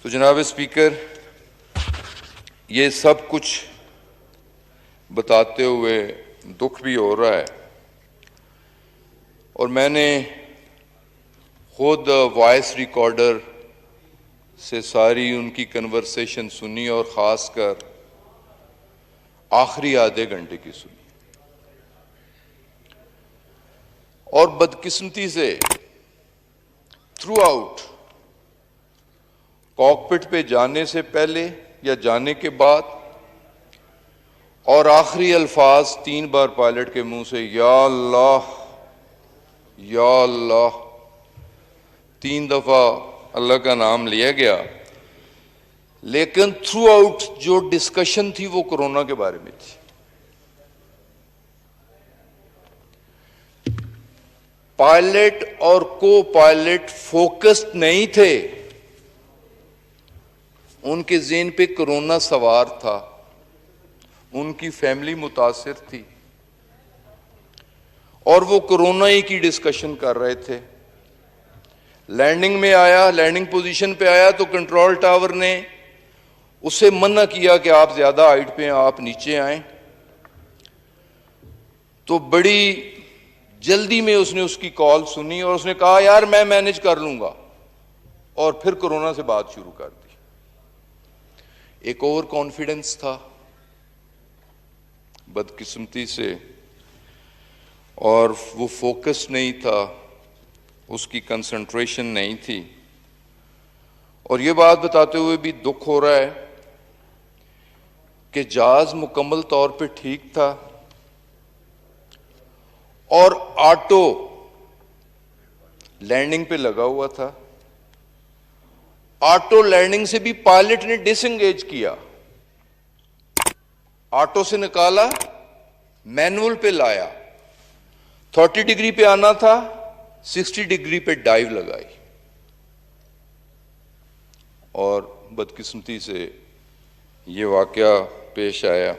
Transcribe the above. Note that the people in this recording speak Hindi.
तो जनाब स्पीकर, ये सब कुछ बताते हुए दुख भी हो रहा है और मैंने खुद वॉइस रिकॉर्डर से सारी उनकी कन्वर्सेशन सुनी और ख़ासकर आखिरी आधे घंटे की सुनी और बदकिस्मती से थ्रू आउट कॉकपिट पे जाने से पहले या जाने के बाद और आखिरी अल्फाज 3 बार पायलट के मुंह से या अल्लाह 3 दफा अल्लाह का नाम लिया गया। लेकिन थ्रू आउट जो डिस्कशन थी वो कोरोना के बारे में थी। पायलट और को पायलट फोकस्ड नहीं थे, उनके ज़हन पे कोरोना सवार था, उनकी फैमिली मुतासिर थी और वो कोरोना ही की डिस्कशन कर रहे थे। लैंडिंग में आया, लैंडिंग पोजीशन पे आया तो कंट्रोल टावर ने उसे मना किया कि आप ज्यादा हाइट पे हैं, आप नीचे आए। तो बड़ी जल्दी में उसने उसकी कॉल सुनी और उसने कहा यार मैं मैनेज कर लूंगा, और फिर कोरोना से बात शुरू कर दी। एक ओवर कॉन्फिडेंस था बदकिस्मती से, और वो फोकस नहीं था, उसकी कंसंट्रेशन नहीं थी। और ये बात बताते हुए भी दुख हो रहा है कि जहाज मुकम्मल तौर पे ठीक था और ऑटो लैंडिंग पे लगा हुआ था। ऑटो लैंडिंग से भी पायलट ने डिसएंगेज किया, ऑटो से निकाला, मैनुअल पे लाया, 30 डिग्री पे आना था, 60 डिग्री पे डाइव लगाई और बदकिस्मती से ये वाकया पेश आया।